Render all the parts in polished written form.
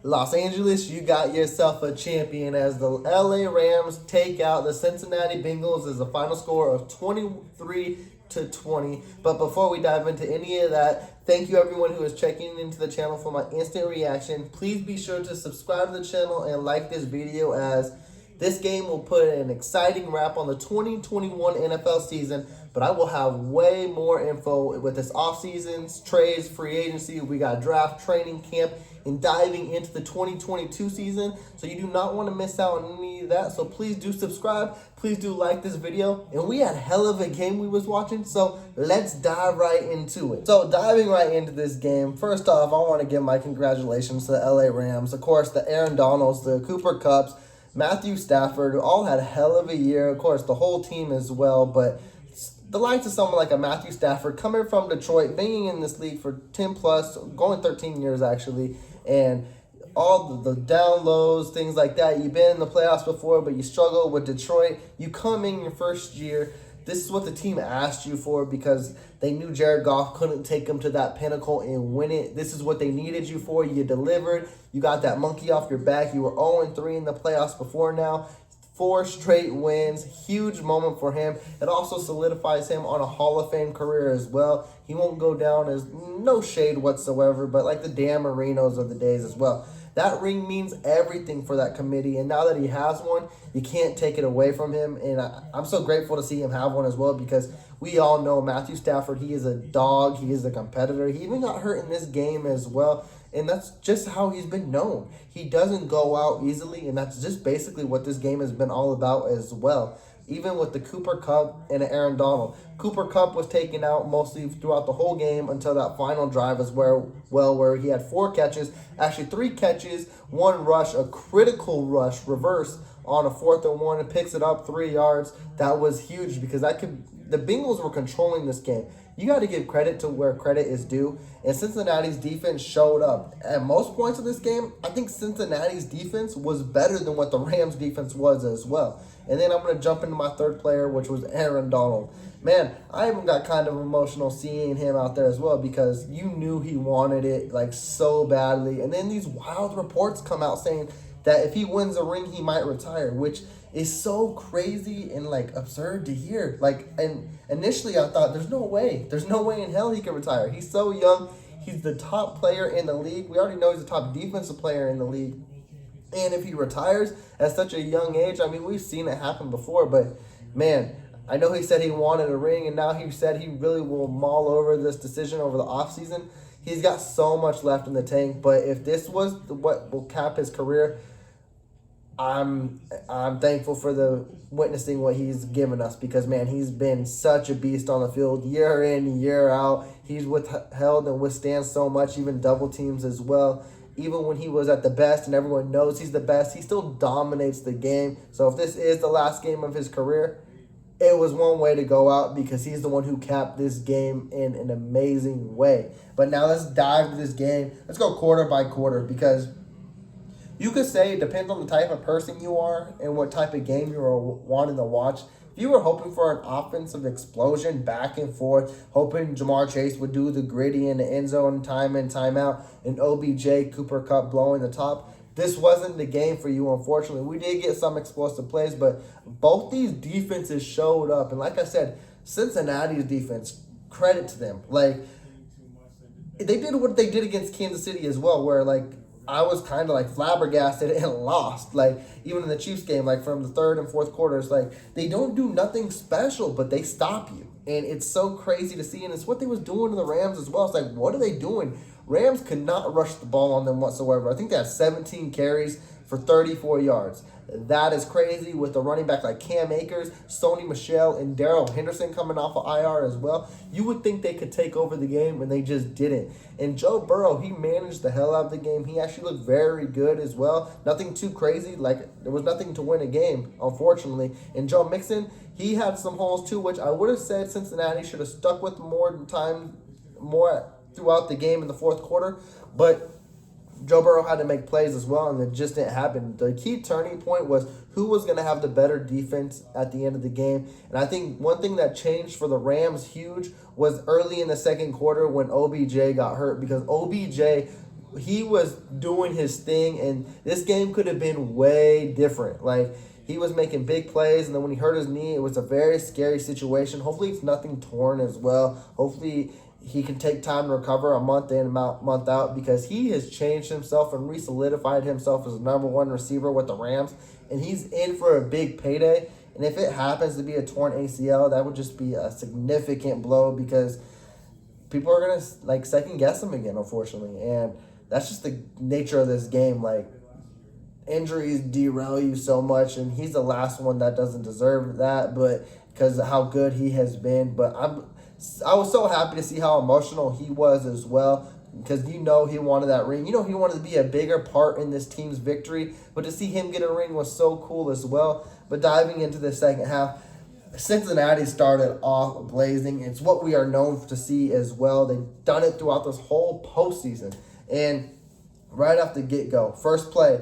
Los Angeles, you got yourself a champion as the LA Rams take out the Cincinnati Bengals as the final score of 23-20. But before we dive into any of that, thank you everyone who is checking into the channel for my instant reaction. Please be sure to subscribe to the channel and like this video, as this game will put an exciting wrap on the 2021 NFL season, but I will have way more info with this offseasons, trades, free agency. We got draft, training camp, and diving into the 2022 season. So you do not want to miss out on any of that. So please do subscribe. Please do like this video. And we had hell of a game we was watching, so let's dive right into it. So diving right into this game, first off, I want to give my congratulations to the LA Rams. Of course, the Aaron Donalds, the Cooper Kupps, Matthew Stafford, all had a hell of a year. Of course, the whole team as well, but the likes of someone like a Matthew Stafford coming from Detroit, being in this league for 10 plus, going 13 years actually, and all the down lows, things like that. You've been in the playoffs before, but you struggle with Detroit. You come in your first year. This is what the team asked you for because they knew Jared Goff couldn't take them to that pinnacle and win it. This is what they needed you for. You delivered. You got that monkey off your back. You were 0-3 in the playoffs before now. 4 straight wins. Huge moment for him. It also solidifies him on a Hall of Fame career as well. He won't go down as no shade whatsoever, but like the Dan Marinos of the days as well. That ring means everything for that committee, and now that he has one, you can't take it away from him, and I'm so grateful to see him have one as well, because we all know Matthew Stafford, he is a dog, he is a competitor. He even got hurt in this game as well, and that's just how he's been known. He doesn't go out easily, and that's just basically what this game has been all about as well. Even with the Cooper Kupp and Aaron Donald. Cooper Kupp was taken out mostly throughout the whole game until that final drive as where he had 4 catches, actually 3 catches, 1 rush, a critical rush, reverse on a 4th and 1, and picks it up 3 yards. That was huge because the Bengals were controlling this game. You got to give credit to where credit is due, and Cincinnati's defense showed up. At most points of this game, I think Cincinnati's defense was better than what the Rams' defense was as well. And then I'm going to jump into my third player, which was Aaron Donald. Man, I even got kind of emotional seeing him out there as well because you knew he wanted it like so badly. And then these wild reports come out saying that if he wins a ring, he might retire, which is so crazy and like absurd to hear. Like, and initially I thought there's no way in hell he could retire. He's so young. He's the top player in the league. We already know he's the top defensive player in the league. And if he retires at such a young age, I mean, we've seen it happen before, but man, I know he said he wanted a ring, and now he said he really will maul over this decision over the offseason. He's got so much left in the tank, but if this was what will cap his career, I'm thankful for the witnessing what he's given us because, man, he's been such a beast on the field year in, year out. He's withheld and withstands so much, even double teams as well. Even when he was at the best and everyone knows he's the best, he still dominates the game. So if this is the last game of his career, it was one way to go out because he's the one who capped this game in an amazing way. But now let's dive into this game. Let's go quarter by quarter because you could say it depends on the type of person you are and what type of game you are wanting to watch. If you were hoping for an offensive explosion back and forth, hoping Jamar Chase would do the gritty in the end zone time in, time out, and OBJ, Cooper Kupp blowing the top, this wasn't the game for you, unfortunately. We did get some explosive plays, but both these defenses showed up. And like I said, Cincinnati's defense, credit to them. Like, they did what they did against Kansas City as well, where, like, I was kind of like flabbergasted and lost. Like, even in the Chiefs game, like from the 3rd and 4th quarters, like they don't do nothing special, but they stop you. And it's so crazy to see. And it's what they was doing to the Rams as well. It's like, what are they doing? Rams could not rush the ball on them whatsoever. I think they had 17 carries for 34 yards. That is crazy with the running back like Cam Akers, Sony Michel, and Darrell Henderson coming off of IR as well. You would think they could take over the game, and they just didn't. And Joe Burrow, he managed the hell out of the game. He actually looked very good as well. Nothing too crazy. Like, there was nothing to win a game, unfortunately. And Joe Mixon, he had some holes too, which I would have said Cincinnati should have stuck with more throughout the game in the 4th quarter. But Joe Burrow had to make plays as well, and it just didn't happen. The key turning point was who was going to have the better defense at the end of the game. And I think one thing that changed for the Rams huge was early in the 2nd quarter when OBJ got hurt, because OBJ he was doing his thing, and this game could have been way different. Like, he was making big plays, and then when he hurt his knee, it was a very scary situation. Hopefully it's nothing torn as well. Hopefully he can take time to recover a month in, month out, because he has changed himself and re-solidified himself as the number one receiver with the Rams, and he's in for a big payday. And if it happens to be a torn ACL, that would just be a significant blow, because people are going to like second guess him again, unfortunately. And that's just the nature of this game. Like, injuries derail you so much, and he's the last one that doesn't deserve that, but because of how good he has been. But I was so happy to see how emotional he was as well, because he wanted that ring. He wanted to be a bigger part in this team's victory, but to see him get a ring was so cool as well. But diving into the second half, Cincinnati started off blazing. It's what we are known to see as well. They've done it throughout this whole postseason. And right off the get-go, first play,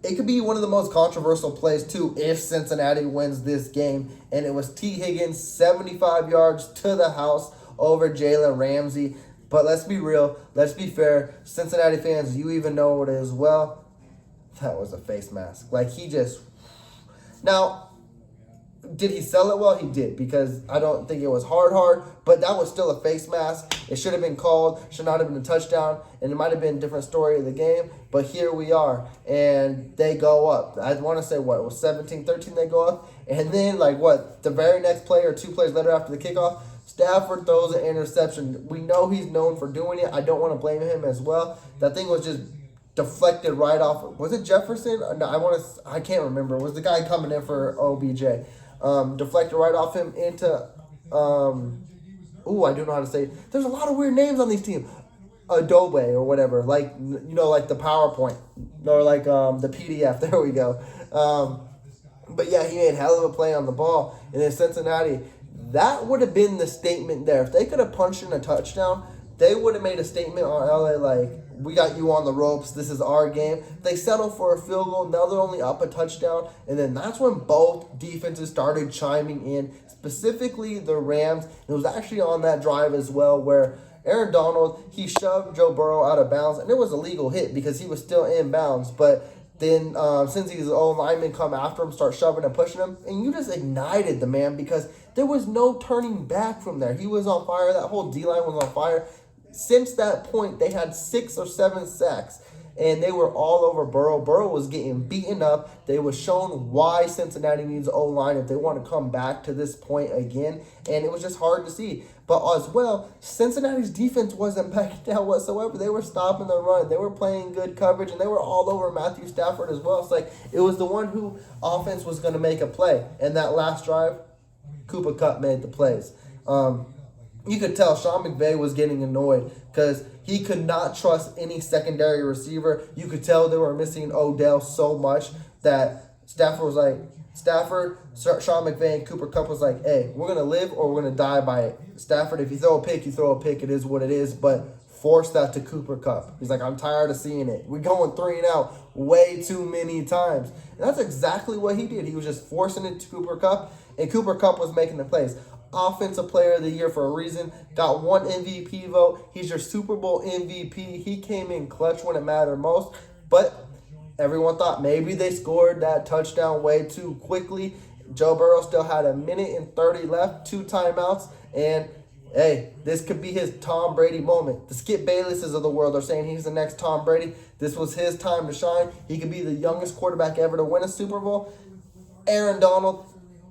it could be one of the most controversial plays, too, if Cincinnati wins this game. And it was T. Higgins, 75 yards to the house over Jalen Ramsey. But let's be real. Let's be fair. Cincinnati fans, you even know it as well. That was a face mask. Like, he just... Now, did he sell it well? He did, because I don't think it was hard, but that was still a face mask. It should have been called, should not have been a touchdown, and it might have been a different story of the game, but here we are, and they go up. I want to say, it was 17-13 they go up, and then, the very next play or 2 plays later after the kickoff, Stafford throws an interception. We know he's known for doing it. I don't want to blame him as well. That thing was just deflected right off. Was it Jefferson? No, I can't remember. It was the guy coming in for OBJ. Deflected right off him into, I don't know how to say it. There's a lot of weird names on these teams. Adobe or whatever, like the PowerPoint or the PDF. There we go. But yeah, he made a hell of a play on the ball. And then Cincinnati, that would have been the statement there. If they could have punched in a touchdown, they would have made a statement on LA like, we got you on the ropes. This is our game. They settled for a field goal. Now they're only up a touchdown. And then that's when both defenses started chiming in, specifically the Rams. It was actually on that drive as well where Aaron Donald, he shoved Joe Burrow out of bounds. And it was a legal hit because he was still in bounds. But then since his own linemen come after him, start shoving and pushing him. And you just ignited the man because there was no turning back from there. He was on fire. That whole D-line was on fire. Since that point, they had 6 or 7 sacks, and they were all over Burrow. Burrow was getting beaten up. They were shown why Cincinnati needs O-line if they want to come back to this point again, and it was just hard to see. But as well, Cincinnati's defense wasn't backing down whatsoever. They were stopping the run. They were playing good coverage, and they were all over Matthew Stafford as well. It's like it was the one who offense was going to make a play. And that last drive, Kupp made the plays. You could tell Sean McVay was getting annoyed because he could not trust any secondary receiver. You could tell they were missing Odell so much that Stafford was like, Sean McVay and Cooper Kupp was like, hey, we're going to live or we're going to die by it. Stafford, if you throw a pick, you throw a pick. It is what it is. But force that to Cooper Kupp. He's like, I'm tired of seeing it. We're going 3 and out way too many times. And that's exactly what he did. He was just forcing it to Cooper Kupp, and Cooper Kupp was making the plays. Offensive Player of the Year for a reason. Got 1 MVP vote. He's your Super Bowl MVP. He came in clutch when it mattered most. But everyone thought maybe they scored that touchdown way too quickly. Joe Burrow still had 1:30 left, 2 timeouts. And, hey, this could be his Tom Brady moment. The Skip Baylesses of the world are saying he's the next Tom Brady. This was his time to shine. He could be the youngest quarterback ever to win a Super Bowl. Aaron Donald,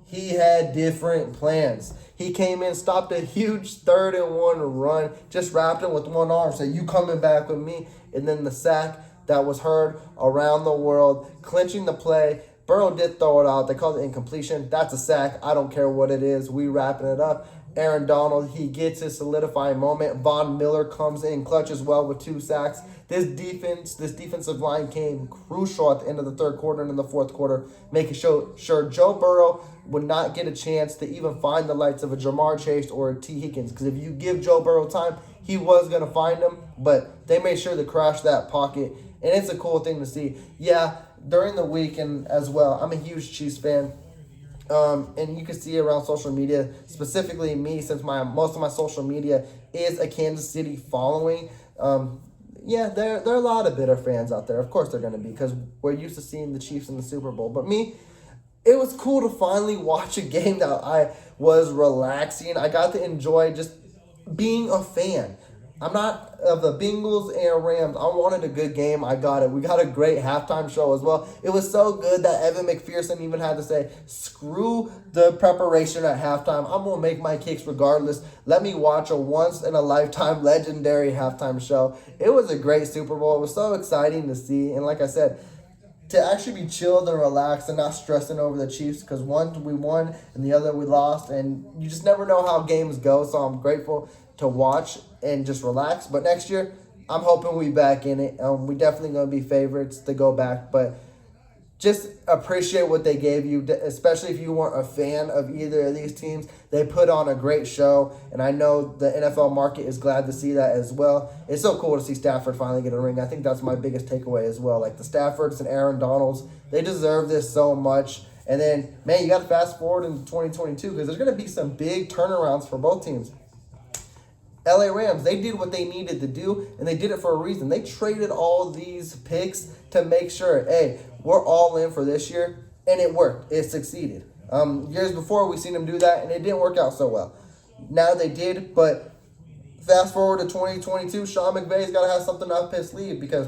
he had different plans. He came in, stopped a huge 3rd-and-1 run, just wrapped him with one arm, said, you coming back with me. And then the sack that was heard around the world, clinching the play. Burrow did throw it out. They called it incompletion. That's a sack. I don't care what it is. We wrapping it up. Aaron Donald, he gets his solidifying moment. Von Miller comes in clutch as well with 2 sacks. This defensive line came crucial at the end of the 3rd quarter and in the 4th quarter, making sure Joe Burrow would not get a chance to even find the lights of a Jamar Chase or a T. Higgins. Because if you give Joe Burrow time, he was going to find them. But they made sure to crash that pocket. And it's a cool thing to see. Yeah, during the weekend as well, I'm a huge Chiefs fan. And you can see around social media, specifically me, since most of my social media is a Kansas City following. yeah, there are a lot of bitter fans out there. Of course they're going to be, because we're used to seeing the Chiefs in the Super Bowl. But me, it was cool to finally watch a game that I was relaxing. I got to enjoy just being a fan. I'm not of the Bengals and Rams. I wanted a good game. I got it. We got a great halftime show as well. It was so good that Evan McPherson even had to say, screw the preparation at halftime. I'm going to make my kicks regardless. Let me watch a once-in-a-lifetime legendary halftime show. It was a great Super Bowl. It was so exciting to see. And like I said, to actually be chilled and relaxed and not stressing over the Chiefs, because one, we won and the other we lost. And you just never know how games go. So I'm grateful to watch and just relax. But next year, I'm hoping we back in it. We definitely going to be favorites to go back. But just appreciate what they gave you, especially if you weren't a fan of either of these teams. They put on a great show, and I know the NFL market is glad to see that as well. It's so cool to see Stafford finally get a ring. I think that's my biggest takeaway as well. Like the Staffords and Aaron Donalds, they deserve this so much. And then, man, you got to fast forward into 2022, because there's going to be some big turnarounds for both teams. LA Rams, they did what they needed to do, and they did it for a reason. They traded all these picks to make sure, hey, we're all in for this year, and it worked. It succeeded. Years before, we've seen them do that, and it didn't work out so well. Now they did, but fast forward to 2022, Sean McVay's got to have something up his sleeve, because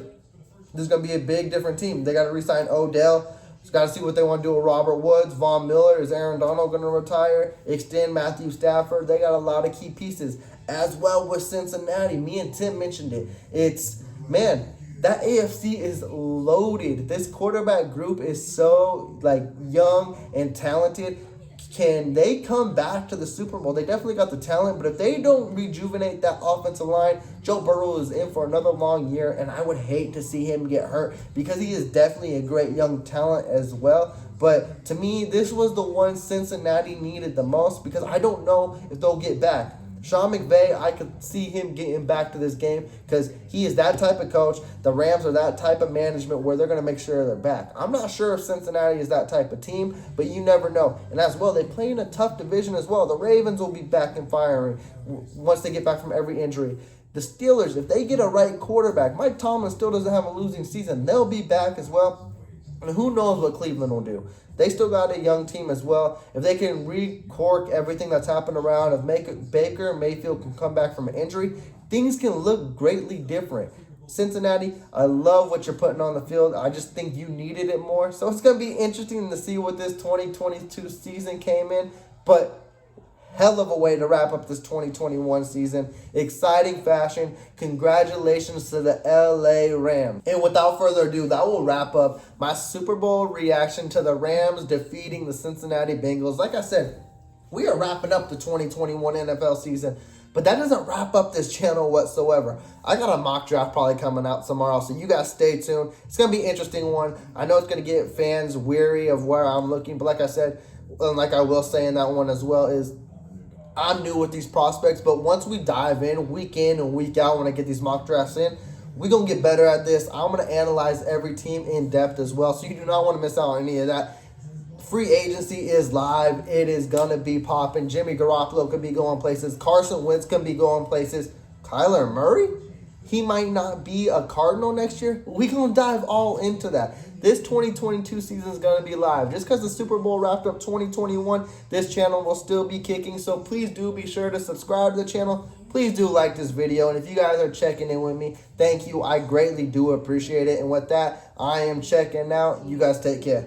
this is going to be a big, different team. They got to re-sign Odell. Got to see what they want to do with Robert Woods, Von Miller. Is Aaron Donald going to retire? Extend Matthew Stafford. They got a lot of key pieces. As well with Cincinnati. Me and Tim mentioned it. It's, man, that AFC is loaded. This quarterback group is so, young and talented. Can they come back to the Super Bowl? They definitely got the talent, but if they don't rejuvenate that offensive line, Joe Burrow is in for another long year, and I would hate to see him get hurt, because he is definitely a great young talent as well. But to me, this was the one Cincinnati needed the most, because I don't know if they'll get back. Sean McVay, I could see him getting back to this game, because he is that type of coach. The Rams are that type of management where they're going to make sure they're back. I'm not sure if Cincinnati is that type of team, but you never know. And as well, they play in a tough division as well. The Ravens will be back and firing once they get back from every injury. The Steelers, if they get a right quarterback, Mike Tomlin still doesn't have a losing season. They'll be back as well. And who knows what Cleveland will do. They still got a young team as well. If they can recork everything that's happened around, if Baker Mayfield can come back from an injury, things can look greatly different. Cincinnati, I love what you're putting on the field. I just think you needed it more. So it's going to be interesting to see what this 2022 season came in. But hell of a way to wrap up this 2021 season. Exciting fashion. Congratulations to the LA Rams. And without further ado, that will wrap up my Super Bowl reaction to the Rams defeating the Cincinnati Bengals. Like I said, we are wrapping up the 2021 NFL season, but that doesn't wrap up this channel whatsoever. I got a mock draft probably coming out tomorrow, so you guys stay tuned. It's going to be an interesting one. I know it's going to get fans weary of where I'm looking, but like I said, and like I will say in that one as well, is I'm new with these prospects, but once we dive in and week out when I get these mock drafts in, we're going to get better at this. I'm going to analyze every team in depth as well, so you do not want to miss out on any of that. Free agency is live. It is going to be popping. Jimmy Garoppolo could be going places. Carson Wentz can be going places. Kyler Murray, he might not be a Cardinal next year. We're going to dive all into that. This 2022 season is going to be live. Just because the Super Bowl wrapped up 2021, this channel will still be kicking. So please do be sure to subscribe to the channel. Please do like this video. And if you guys are checking in with me, thank you. I greatly do appreciate it. And with that, I am checking out. You guys take care.